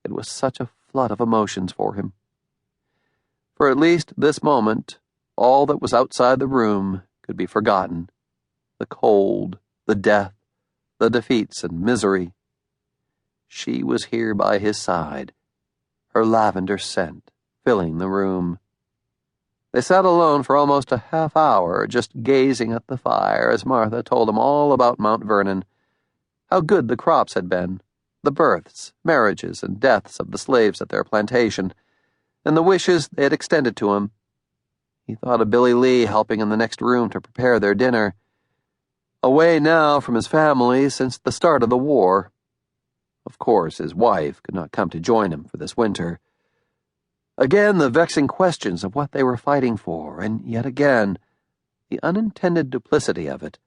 It was such a flood of emotions for him. For at least this moment, all that was outside the room could be forgotten. The cold, the death, the defeats and misery. She was here by his side, her lavender scent filling the room. They sat alone for almost a half hour, just gazing at the fire as Martha told him all about Mount Vernon, how good the crops had been, the births, marriages, and deaths of the slaves at their plantation, and the wishes they had extended to him. He thought of Billy Lee helping in the next room to prepare their dinner. Away now from his family since the start of the war. Of course, his wife could not come to join him for this winter. Again, the vexing questions of what they were fighting for, and yet again, the unintended duplicity of it,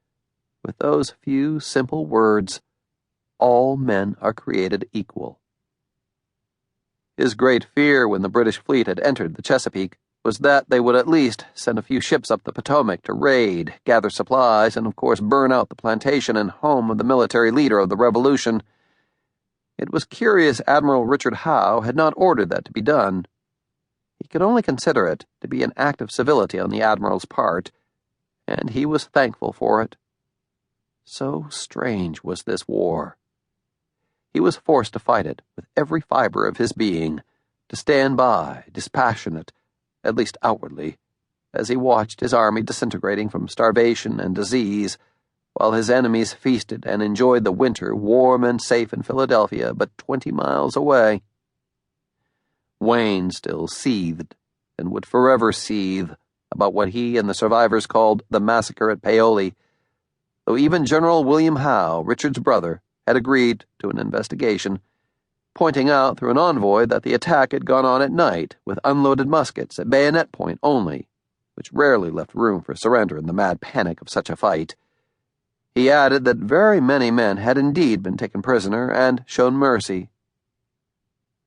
with those few simple words, all men are created equal. His great fear when the British fleet had entered the Chesapeake was that they would at least send a few ships up the Potomac to raid, gather supplies, and of course burn out the plantation and home of the military leader of the Revolution. It was curious Admiral Richard Howe had not ordered that to be done. He could only consider it to be an act of civility on the Admiral's part, and he was thankful for it. So strange was this war. He was forced to fight it with every fiber of his being, to stand by, dispassionate, at least outwardly, as he watched his army disintegrating from starvation and disease, while his enemies feasted and enjoyed the winter warm and safe in Philadelphia, but 20 miles away. Wayne still seethed, and would forever seethe, about what he and the survivors called the massacre at Paoli, though even General William Howe, Richard's brother, had agreed to an investigation, pointing out through an envoy that the attack had gone on at night with unloaded muskets at bayonet point only, which rarely left room for surrender in the mad panic of such a fight. He added that very many men had indeed been taken prisoner and shown mercy.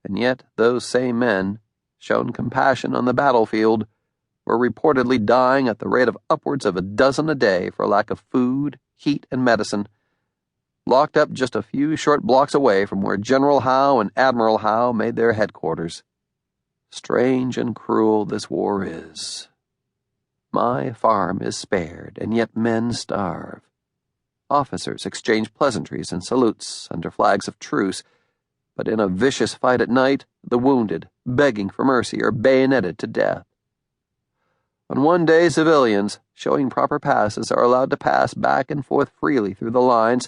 And yet those same men, shown compassion on the battlefield, were reportedly dying at the rate of upwards of a dozen a day for lack of food, heat, and medicine, locked up just a few short blocks away from where General Howe and Admiral Howe made their headquarters. Strange and cruel this war is. My farm is spared, and yet men starve. Officers exchange pleasantries and salutes under flags of truce, but in a vicious fight at night, the wounded, begging for mercy, are bayoneted to death. On one day, civilians, showing proper passes, are allowed to pass back and forth freely through the lines,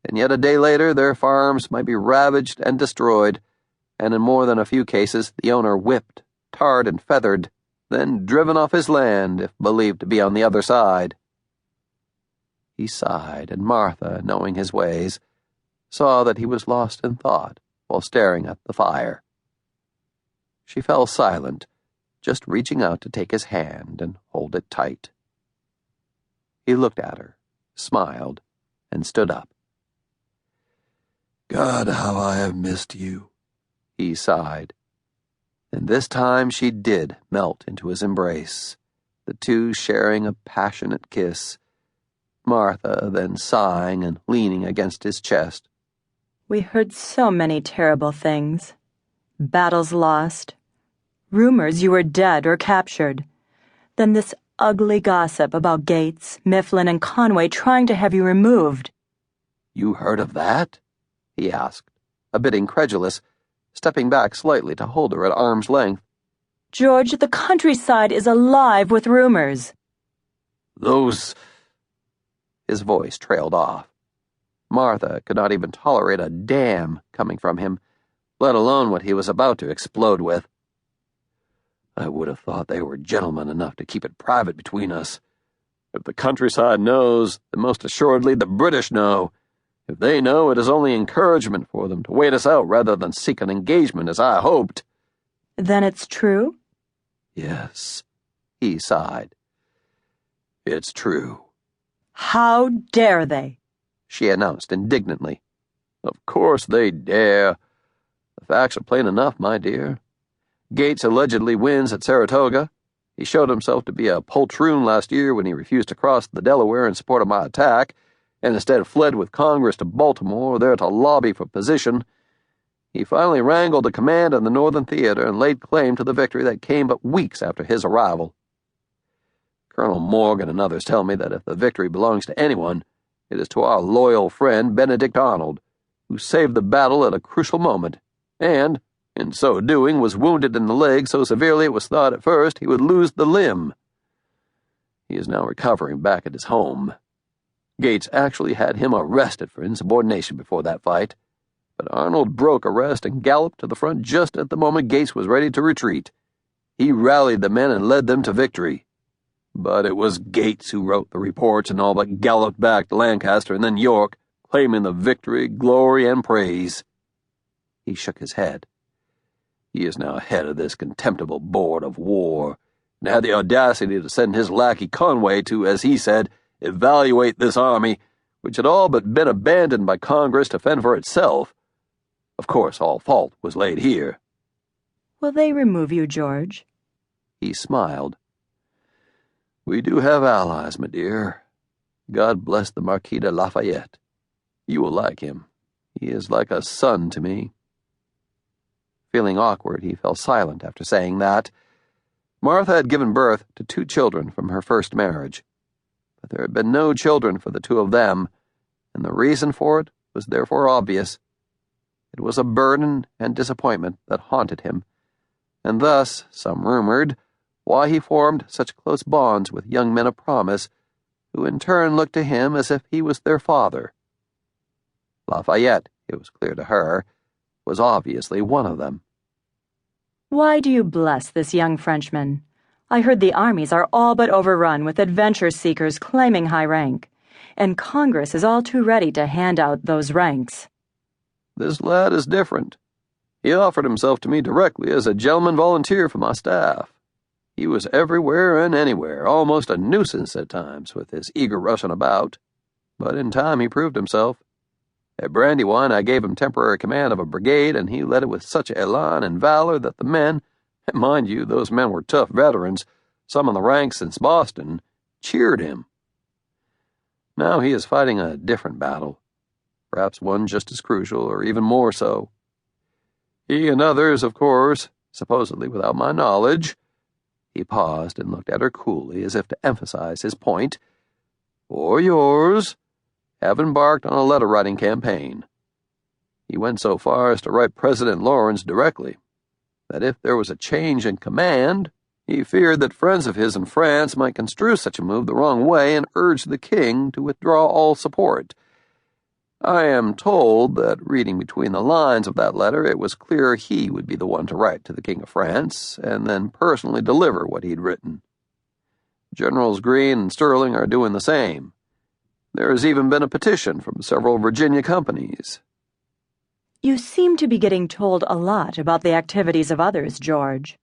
and yet a day later their farms might be ravaged and destroyed, and in more than a few cases the owner whipped, tarred, and feathered, then driven off his land if believed to be on the other side. He sighed, and Martha, knowing his ways, saw that he was lost in thought while staring at the fire. She fell silent, just reaching out to take his hand and hold it tight. He looked at her, smiled, and stood up. "God, how I have missed you," he sighed. And this time she did melt into his embrace, the two sharing a passionate kiss, Martha then sighing and leaning against his chest. "We heard so many terrible things. Battles lost, rumors you were dead or captured, then this ugly gossip about Gates, Mifflin, and Conway trying to have you removed." "You heard of that?" he asked, a bit incredulous, stepping back slightly to hold her at arm's length. "George, the countryside is alive with rumors." "Those—" His voice trailed off. Martha could not even tolerate a damn coming from him, let alone what he was about to explode with. "I would have thought they were gentlemen enough to keep it private between us. If the countryside knows, then most assuredly the British know. If they know, it is only encouragement for them to wait us out rather than seek an engagement as I hoped." "Then it's true?" "Yes," he sighed. "It's true." "How dare they?" she announced indignantly. "Of course they dare. The facts are plain enough, my dear. Gates allegedly wins at Saratoga. He showed himself to be a poltroon last year when he refused to cross the Delaware in support of my attack, and instead fled with Congress to Baltimore, there to lobby for position. He finally wrangled a command in the Northern Theater and laid claim to the victory that came but weeks after his arrival. Colonel Morgan and others tell me that if the victory belongs to anyone, it is to our loyal friend Benedict Arnold, who saved the battle at a crucial moment, and, in so doing, was wounded in the leg so severely it was thought at first he would lose the limb. He is now recovering back at his home. Gates actually had him arrested for insubordination before that fight, but Arnold broke arrest and galloped to the front just at the moment Gates was ready to retreat. He rallied the men and led them to victory. But it was Gates who wrote the reports and all but galloped back to Lancaster and then York, claiming the victory, glory, and praise. He shook his head. He is now head of this contemptible board of war, and had the audacity to send his lackey Conway to, as he said, evaluate this army, which had all but been abandoned by Congress to fend for itself. Of course, all fault was laid here. Will they remove you, George? He smiled. We do have allies, my dear. God bless the Marquis de Lafayette. You will like him. He is like a son to me. Feeling awkward, he fell silent after saying that. Martha had given birth to 2 children from her first marriage, but there had been no children for the 2 of them, and the reason for it was therefore obvious. It was a burden and disappointment that haunted him, and thus, some rumored, why he formed such close bonds with young men of promise, who in turn looked to him as if he was their father. Lafayette, it was clear to her, was obviously one of them. Why do you bless this young Frenchman? I heard the armies are all but overrun with adventure-seekers claiming high rank, and Congress is all too ready to hand out those ranks. This lad is different. He offered himself to me directly as a gentleman volunteer for my staff. He was everywhere and anywhere, almost a nuisance at times with his eager rushing about, but in time he proved himself. At Brandywine I gave him temporary command of a brigade, and he led it with such elan and valor that the men, and mind you, those men were tough veterans, some in the ranks since Boston, cheered him. Now he is fighting a different battle, perhaps one just as crucial, or even more so. He and others, of course, supposedly without my knowledge. He paused and looked at her coolly as if to emphasize his point, or yours, have embarked on a letter-writing campaign. He went so far as to write President Lawrence directly, that if there was a change in command, he feared that friends of his in France might construe such a move the wrong way and urge the king to withdraw all support. I am told that, reading between the lines of that letter, it was clear he would be the one to write to the King of France, and then personally deliver what he'd written. Generals Greene and Sterling are doing the same. There has even been a petition from several Virginia companies. You seem to be getting told a lot about the activities of others, George.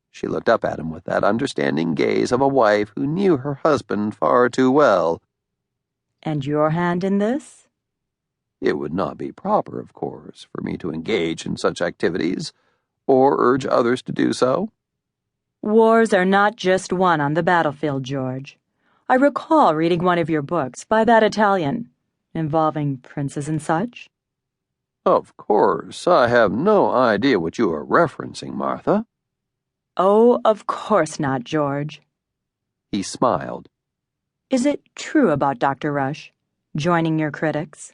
She looked up at him with that understanding gaze of a wife who knew her husband far too well. And your hand in this? It would not be proper, of course, for me to engage in such activities, or urge others to do so. Wars are not just won on the battlefield, George. I recall reading one of your books by that Italian, involving princes and such. Of course, I have no idea what you are referencing, Martha. Oh, of course not, George. He smiled. Is it true about Dr. Rush, joining your critics?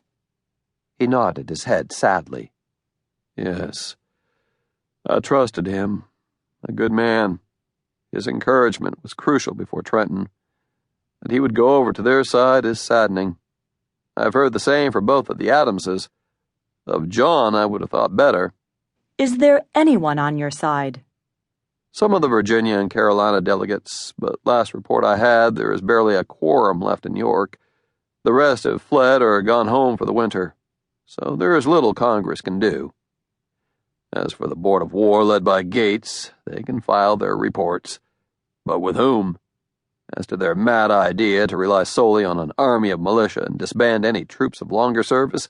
He nodded his head sadly. Yes, I trusted him. A good man. His encouragement was crucial before Trenton. That he would go over to their side is saddening. I've heard the same for both of the Adamses. Of John, I would have thought better. Is there anyone on your side? Some of the Virginia and Carolina delegates, but last report I had, there is barely a quorum left in York. The rest have fled or gone home for the winter, so there is little Congress can do. As for the Board of War led by Gates, they can file their reports. But with whom? As to their mad idea to rely solely on an army of militia and disband any troops of longer service,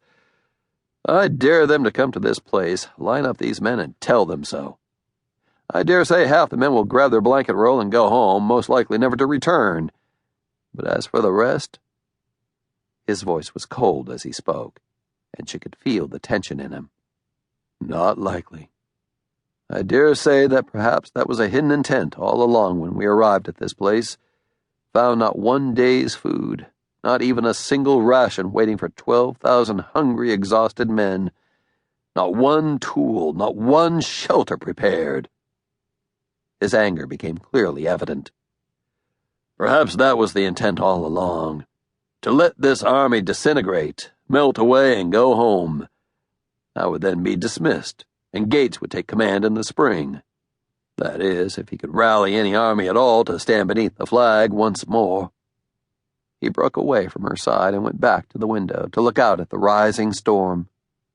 I dare them to come to this place, line up these men, and tell them so. I dare say half the men will grab their blanket roll and go home, most likely never to return. But as for the rest... His voice was cold as he spoke, and she could feel the tension in him. Not likely. I dare say that perhaps that was a hidden intent all along when we arrived at this place. Found not one day's food, not even a single ration waiting for 12,000 hungry, exhausted men. Not one tool, not one shelter prepared. His anger became clearly evident. Perhaps that was the intent all along, to let this army disintegrate, melt away, and go home. I would then be dismissed, and Gates would take command in the spring. That is, if he could rally any army at all to stand beneath the flag once more. He broke away from her side and went back to the window to look out at the rising storm.